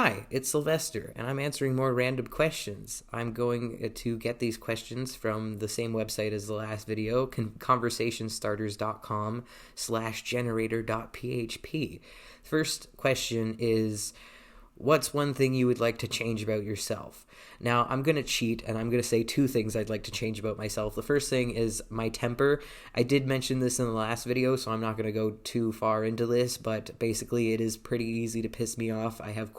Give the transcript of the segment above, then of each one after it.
Hi, it's Sylvester, and I'm answering more random questions. I'm going to get these questions from the same website as the last video, conversationstarters.com/generator.php. First question is, what's one thing you would like to change about yourself? Now, I'm going to cheat and I'm going to say two things I'd like to change about myself. The first thing is my temper. I did mention this in the last video, so I'm not going to go too far into this, but basically it is pretty easy to piss me off. I have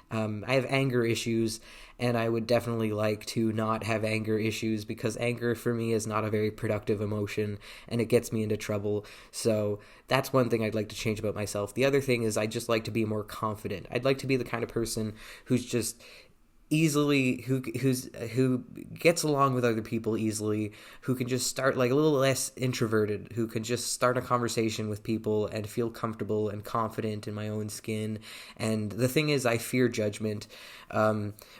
anger issues, and I would definitely like to not have anger issues because anger for me is not a very productive emotion and it gets me into trouble. So that's one thing I'd like to change about myself. The other thing is I just like to be more confident. I'd like to be the kind of person who's just easily who gets along with other people easily, who can just start like a little less introverted, who can just start a conversation with people and feel comfortable and confident in my own skin. And the thing is, I fear judgment,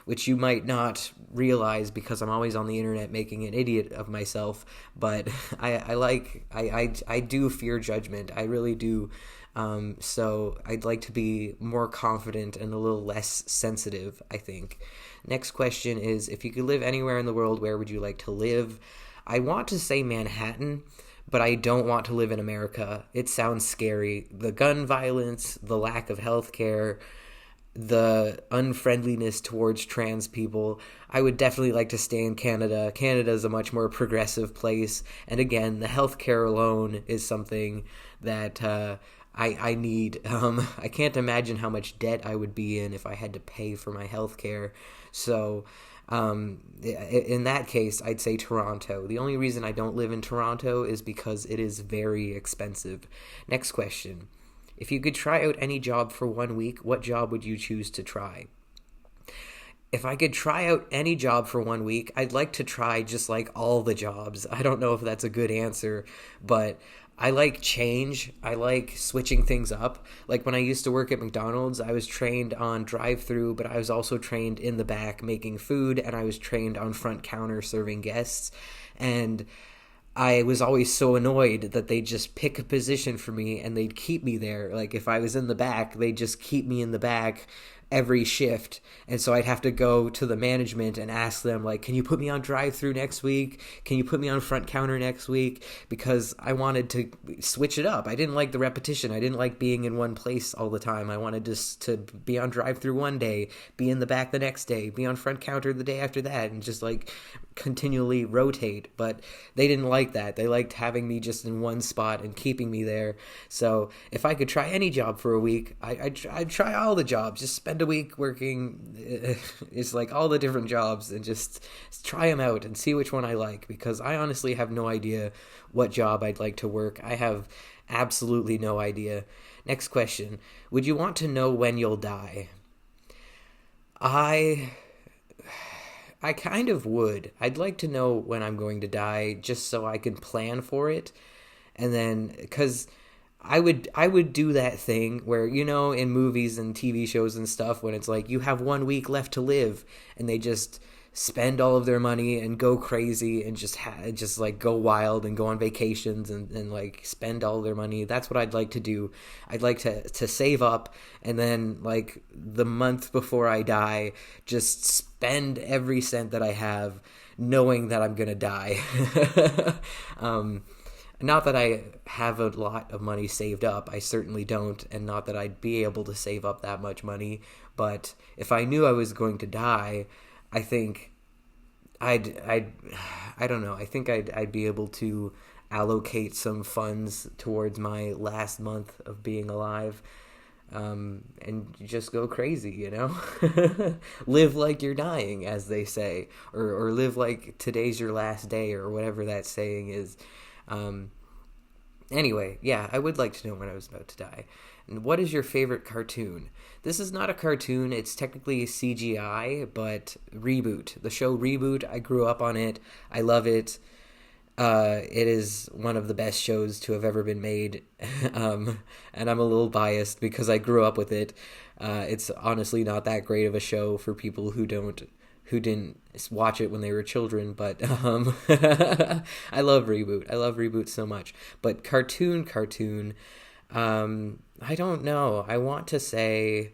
which you might not realize because I'm always on the internet making an idiot of myself, but I do fear judgment. I really do. So I'd like to be more confident and a little less sensitive, I think. Next question is, if you could live anywhere in the world, where would you like to live? I want to say Manhattan, but I don't want to live in America. It sounds scary. The gun violence, the lack of health care, the unfriendliness towards trans people. I would definitely like to stay in Canada. Canada is a much more progressive place. And again, the healthcare alone is something that I need. I can't imagine how much debt I would be in if I had to pay for my health care. So in that case, I'd say Toronto. The only reason I don't live in Toronto is because it is very expensive. Next question. If you could try out any job for 1 week, what job would you choose to try? If I could try out any job for 1 week, I'd like to try just like all the jobs. I don't know if that's a good answer, but I like change. I like switching things up. Like when I used to work at McDonald's, I was trained on drive-through, but I was also trained in the back making food, and I was trained on front counter serving guests. And I was always so annoyed that they'd just pick a position for me and they'd keep me there. Like if I was in the back, they'd just keep me in the back every shift. And so I'd have to go to the management and ask them, like, can you put me on drive-through next week? Can you put me on front counter next week? Because I wanted to switch it up. I didn't like the repetition. I didn't like being in one place all the time. I wanted to be on drive-through one day, be in the back the next day, be on front counter the day after that, and just like continually rotate. But they didn't like that. They liked having me just in one spot and keeping me there. So if I could try any job for a week, I'd try all the jobs. Just spend a week working it's like all the different jobs and just try them out and see which one I like, because I honestly have no idea what job I'd like to work. I have absolutely no idea. Next question. Would you want to know when you'll die? I kind of would. I'd like to know when I'm going to die just so I can plan for it. And then, because I would do that thing where, you know, in movies and TV shows and stuff, when it's like you have 1 week left to live and they just spend all of their money and go crazy and just like go wild and go on vacations and like spend all their money. That's what I'd like to do. I'd like to save up, and then like the month before I die, just spend every cent that I have, knowing that I'm gonna die. Not that I have a lot of money saved up. I certainly don't, and not that I'd be able to save up that much money. But if I knew I was going to die, I think I don't know. I think I'd be able to allocate some funds towards my last month of being alive, and just go crazy, you know? Live like you're dying, as they say, or live like today's your last day, or whatever that saying is. Anyway, yeah, I would like to know when I was about to die. And what is your favorite cartoon? This is not a cartoon, it's technically CGI, but Reboot. The show Reboot, I grew up on it. I love it. It is one of the best shows to have ever been made. And I'm a little biased because I grew up with it. It's honestly not that great of a show for people who didn't watch it when they were children, but I love Reboot. I love Reboot so much. But cartoon, I don't know. I want to say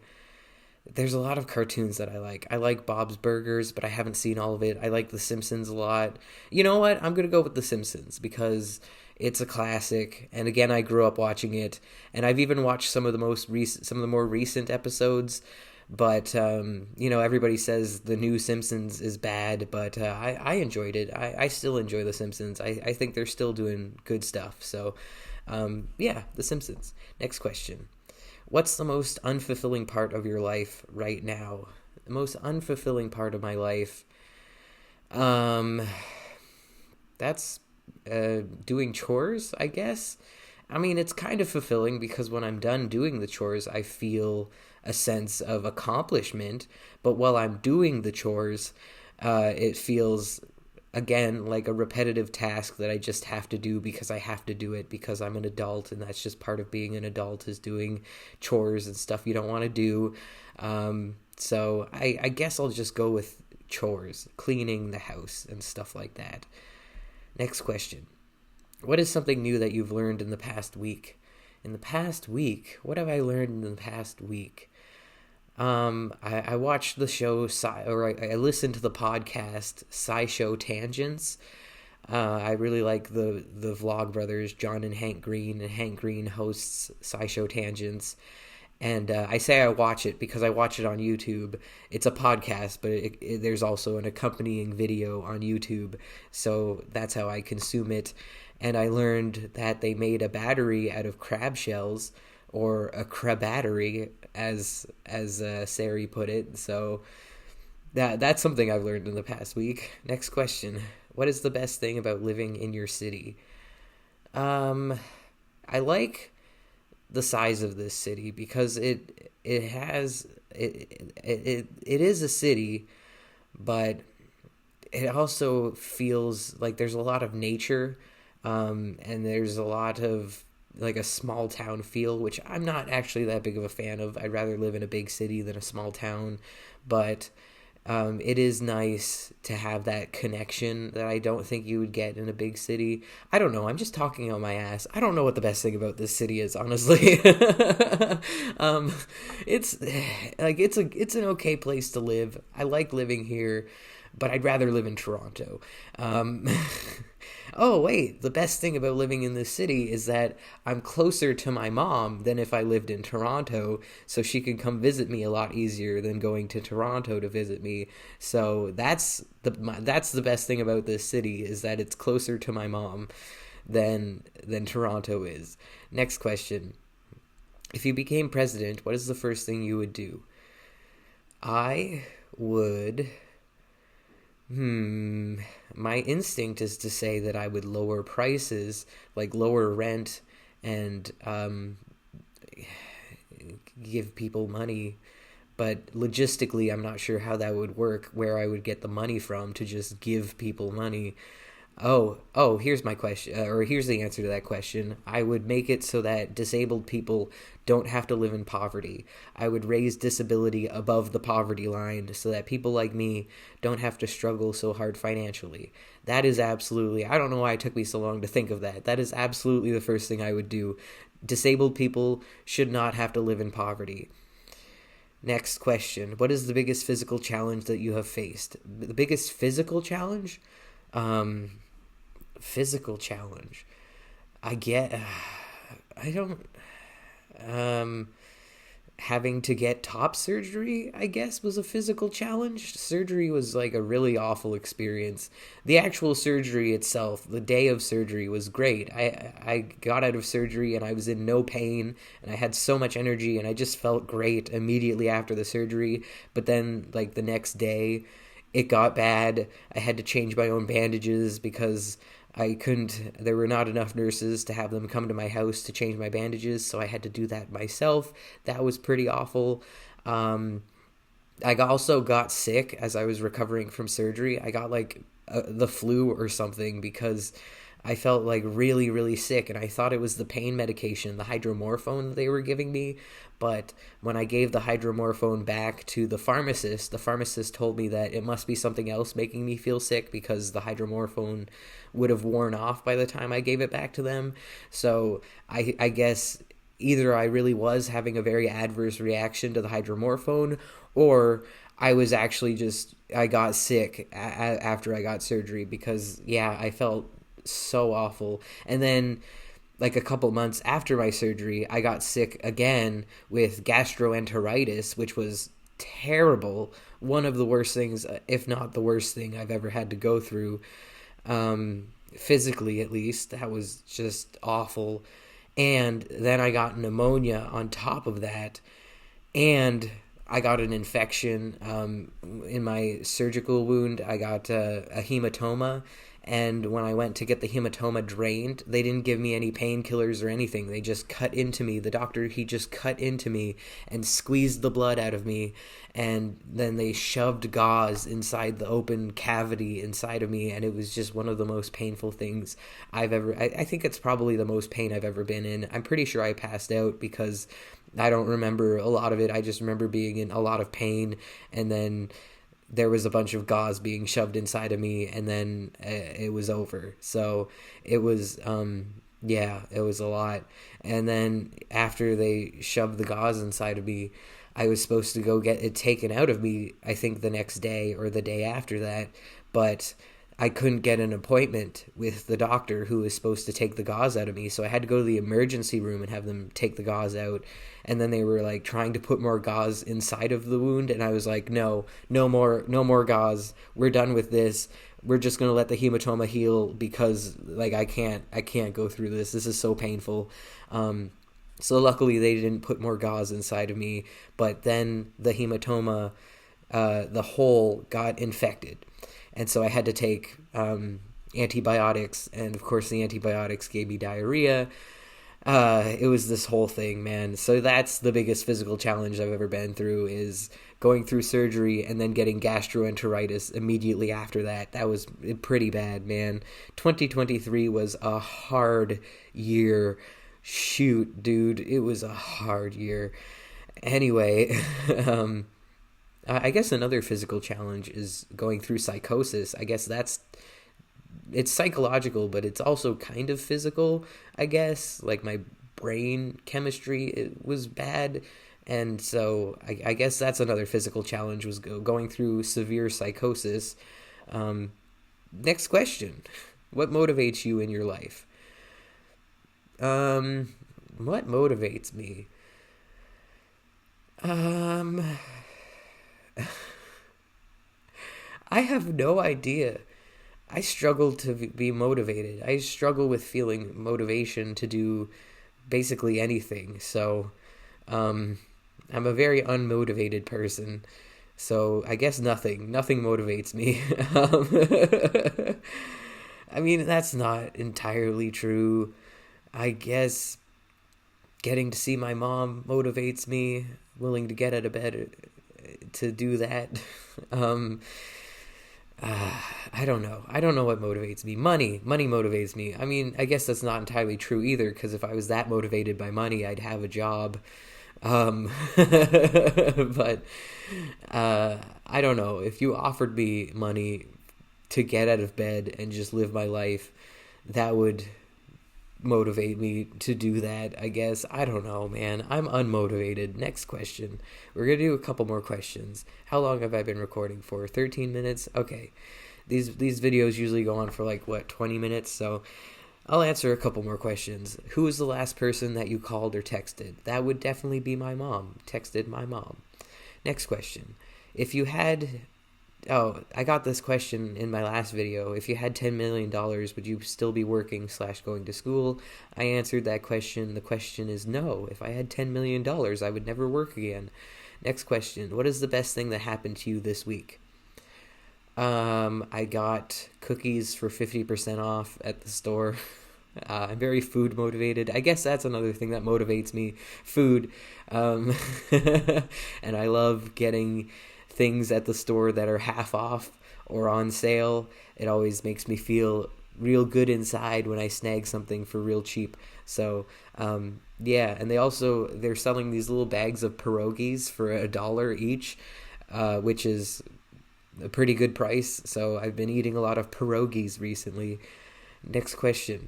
There's a lot of cartoons that I like. I like Bob's Burgers, but I haven't seen all of it. I like The Simpsons a lot. You know what? I'm going to go with The Simpsons because it's a classic, and again, I grew up watching it, and I've even watched some of the more recent episodes. But everybody says the new Simpsons is bad, but I enjoyed it. I still enjoy The Simpsons. I think they're still doing good stuff. So, yeah, The Simpsons. Next question. What's the most unfulfilling part of your life right now? The most unfulfilling part of my life, that's doing chores, I guess. I mean, it's kind of fulfilling because when I'm done doing the chores, I feel a sense of accomplishment. But while I'm doing the chores, it feels, again, like a repetitive task that I just have to do because I have to do it because I'm an adult, and that's just part of being an adult is doing chores and stuff you don't want to do. So I guess I'll just go with chores, cleaning the house and stuff like that. Next question. What is something new that you've learned in the past week? In the past week? What have I learned in the past week? I watched the show, I listened to the podcast SciShow Tangents. I really like the Vlog brothers, John and Hank Green, and Hank Green hosts SciShow Tangents. And I say I watch it because I watch it on YouTube. It's a podcast, but there's also an accompanying video on YouTube. So that's how I consume it. And I learned that they made a battery out of crab shells, or a crabattery, as Sari put it. So that's something I've learned in the past week. Next question. What is the best thing about living in your city? I like the size of this city because it is a city, but it also feels like there's a lot of nature, and there's a lot of like a small town feel, which I'm not actually that big of a fan of. I'd rather live in a big city than a small town, but it is nice to have that connection that I don't think you would get in a big city. I don't know. I'm just talking on my ass. I don't know what the best thing about this city is, honestly. It's like it's an okay place to live. I like living here, but I'd rather live in Toronto. Oh, wait, the best thing about living in this city is that I'm closer to my mom than if I lived in Toronto, so she could come visit me a lot easier than going to Toronto to visit me. So that's the best thing about this city, is that it's closer to my mom than Toronto is. Next question. If you became president, what is the first thing you would do? I would... My instinct is to say that I would lower prices, like lower rent, and give people money. But logistically, I'm not sure how that would work, where I would get the money from to just give people money. Oh, here's my question, or here's the answer to that question. I would make it so that disabled people don't have to live in poverty. I would raise disability above the poverty line so that people like me don't have to struggle so hard financially. That is absolutely, I don't know why it took me so long to think of that. That is absolutely the first thing I would do. Disabled people should not have to live in poverty. Next question. What is the biggest physical challenge that you have faced? The biggest physical challenge? Physical challenge. I don't, having to get top surgery, I guess, was a physical challenge. Surgery was like a really awful experience. The actual surgery itself, the day of surgery, was great. I got out of surgery and I was in no pain, and I had so much energy, and I just felt great immediately after the surgery. But then, like, the next day, it got bad. I had to change my own bandages because there were not enough nurses to have them come to my house to change my bandages, so I had to do that myself. That was pretty awful. I also got sick as I was recovering from surgery. I got the flu or something because I felt like really, really sick, and I thought it was the pain medication, the hydromorphone that they were giving me. But when I gave the hydromorphone back to the pharmacist told me that it must be something else making me feel sick, because the hydromorphone would have worn off by the time I gave it back to them. So I guess either I really was having a very adverse reaction to the hydromorphone, or I was actually I got sick after I got surgery, because, yeah, I felt so awful. And then, like a couple months after my surgery, I got sick again with gastroenteritis, which was terrible. One of the worst things, if not the worst thing I've ever had to go through, physically at least. That was just awful. And then I got pneumonia on top of that, and I got an infection in my surgical wound. I got a hematoma, and when I went to get the hematoma drained, they didn't give me any painkillers or anything. They just cut into me. The doctor, he just cut into me and squeezed the blood out of me, and then they shoved gauze inside the open cavity inside of me, and it was just one of the most painful things I've ever... I think it's probably the most pain I've ever been in. I'm pretty sure I passed out because I don't remember a lot of it. I just remember being in a lot of pain, and then there was a bunch of gauze being shoved inside of me, and then it was over. So it was, yeah, it was a lot. And then after they shoved the gauze inside of me, I was supposed to go get it taken out of me, I think the next day or the day after that, but I couldn't get an appointment with the doctor who was supposed to take the gauze out of me, so I had to go to the emergency room and have them take the gauze out. And then they were like trying to put more gauze inside of the wound, and I was like, no more gauze. We're done with this. We're just gonna let the hematoma heal, because like I can't go through this. This is so painful. So luckily they didn't put more gauze inside of me, but then the hematoma, the hole got infected. And so I had to take antibiotics, and of course the antibiotics gave me diarrhea. It was this whole thing, man. So that's the biggest physical challenge I've ever been through, is going through surgery and then getting gastroenteritis immediately after that. That was pretty bad, man. 2023 was a hard year. Shoot, dude, it was a hard year. Anyway, I guess another physical challenge is going through psychosis. I guess it's psychological, but it's also kind of physical, I guess. Like, my brain chemistry, it was bad, and so I guess that's another physical challenge, was going through severe psychosis. Next question. What motivates you in your life? What motivates me? I have no idea. I struggle to be motivated. I struggle with feeling motivation to do basically anything. So, I'm a very unmotivated person. So I guess nothing motivates me. I mean, that's not entirely true. I guess getting to see my mom motivates me, willing to get out of bed to do that. I don't know. I don't know what motivates me. Money motivates me. I mean, I guess that's not entirely true either, because if I was that motivated by money, I'd have a job. But I don't know. If you offered me money to get out of bed and just live my life, that would motivate me to do that, I guess. I don't know, man. I'm unmotivated. Next question. We're gonna do a couple more questions. How long have I been recording for? 13 minutes? Okay. These videos usually go on for 20 minutes, so I'll answer a couple more questions. Who was the last person that you called or texted? That would definitely be my mom. Texted my mom. Next question. If you had... Oh, I got this question in my last video. If you had $10 million, would you still be working / going to school? I answered that question. The question is no. If I had $10 million, I would never work again. Next question. What is the best thing that happened to you this week? I got cookies for 50% off at the store. I'm very food motivated. I guess that's another thing that motivates me. Food. And I love getting things at the store that are half off or on sale. It always makes me feel real good inside when I snag something for real cheap. So, yeah, and they're selling these little bags of pierogies for $1 each, which is a pretty good price. So I've been eating a lot of pierogies recently. Next question.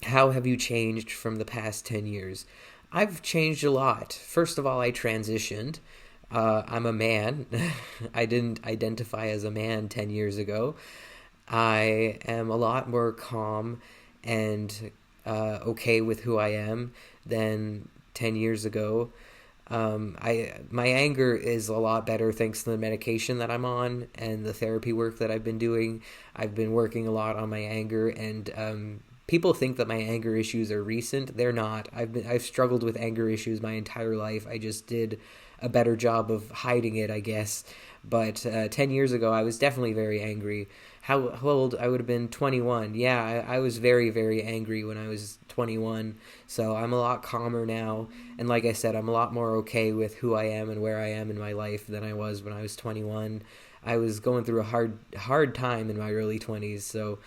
How have you changed from the past 10 years? I've changed a lot. First of all, I transitioned. I'm a man. I didn't identify as a man 10 years ago. I am a lot more calm and okay with who I am than 10 years ago. My anger is a lot better thanks to the medication that I'm on and the therapy work that I've been doing. I've been working a lot on my anger, and people think that my anger issues are recent. They're not. I've struggled with anger issues my entire life. I just did a better job of hiding it, I guess. But 10 years ago, I was definitely very angry. How old? I would have been 21. Yeah, I was very, very angry when I was 21. So I'm a lot calmer now. And like I said, I'm a lot more okay with who I am and where I am in my life than I was when I was 21. I was going through a hard time in my early 20s. So,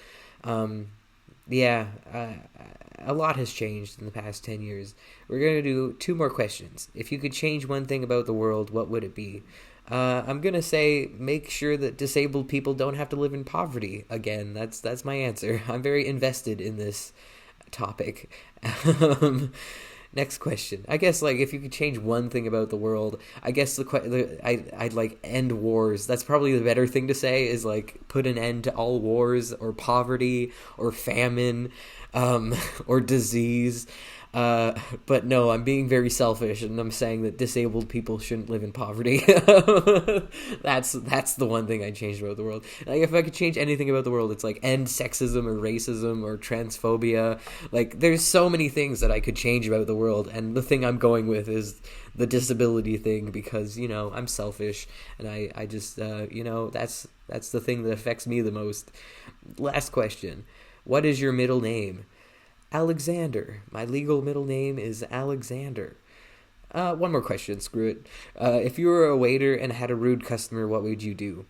yeah, a lot has changed in the past 10 years. We're going to do two more questions. If you could change one thing about the world, what would it be? I'm going to say make sure that disabled people don't have to live in poverty again. That's my answer. I'm very invested in this topic. Next question. I guess, like, if you could change one thing about the world, I guess I'd like end wars. That's probably the better thing to say, is like put an end to all wars or poverty or famine, or disease. But no, I'm being very selfish, and I'm saying that disabled people shouldn't live in poverty. That's the one thing I changed about the world. Like, if I could change anything about the world, it's like end sexism or racism or transphobia. Like, there's so many things that I could change about the world, and the thing I'm going with is the disability thing, because, you know, I'm selfish, and I just, you know, that's the thing that affects me the most. Last question. What is your middle name? Alexander. My legal middle name is Alexander. One more question, screw it. If you were a waiter and had a rude customer, what would you do?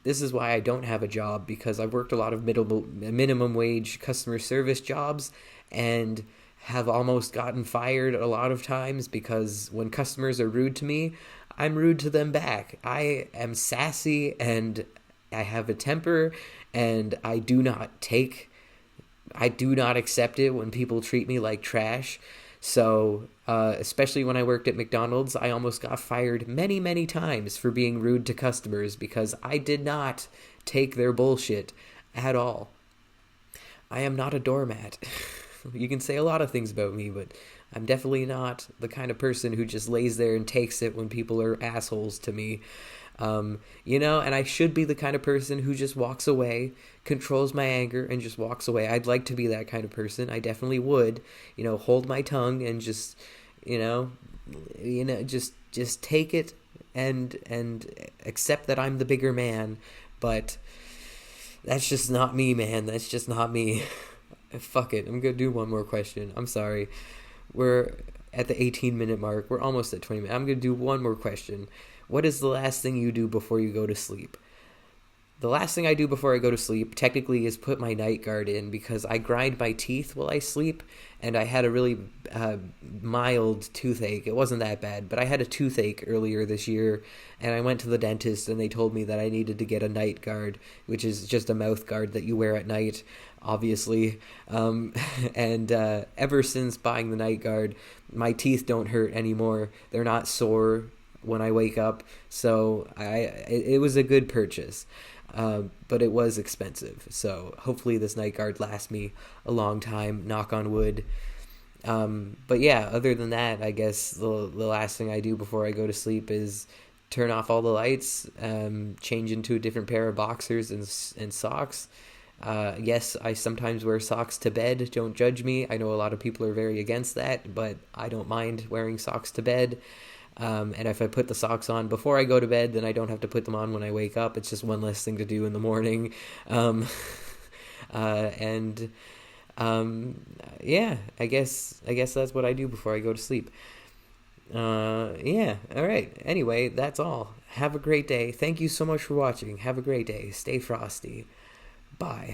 This is why I don't have a job, because I've worked a lot of minimum wage customer service jobs and have almost gotten fired a lot of times, because when customers are rude to me, I'm rude to them back. I am sassy and I have a temper, and I do not accept it when people treat me like trash. So, especially when I worked at McDonald's, I almost got fired many, many times for being rude to customers, because I did not take their bullshit at all. I am not a doormat. You can say a lot of things about me, but I'm definitely not the kind of person who just lays there and takes it when people are assholes to me. You know, and I should be the kind of person who just walks away, controls my anger, and just walks away. I'd like to be that kind of person. I definitely would, you know, hold my tongue and just, just take it and accept that I'm the bigger man. But that's just not me, man. That's just not me. Fuck it. I'm gonna do one more question. I'm sorry. We're at the 18-minute mark. We're almost at 20 minutes. I'm gonna do one more question. What is the last thing you do before you go to sleep? The last thing I do before I go to sleep technically is put my night guard in, because I grind my teeth while I sleep, and I had a really mild toothache. It wasn't that bad, but I had a toothache earlier this year, and I went to the dentist, and they told me that I needed to get a night guard, which is just a mouth guard that you wear at night, obviously. And ever since buying the night guard, my teeth don't hurt anymore. They're not sore when I wake up, so it was a good purchase, but it was expensive. So hopefully this night guard lasts me a long time. Knock on wood. But yeah, other than that, I guess the last thing I do before I go to sleep is turn off all the lights, change into a different pair of boxers and socks. Yes, I sometimes wear socks to bed. Don't judge me. I know a lot of people are very against that, but I don't mind wearing socks to bed. And if I put the socks on before I go to bed, then I don't have to put them on when I wake up. It's just one less thing to do in the morning. Yeah, I guess that's what I do before I go to sleep. Yeah, all right. Anyway, that's all. Have a great day. Thank you so much for watching. Have a great day. Stay frosty. Bye.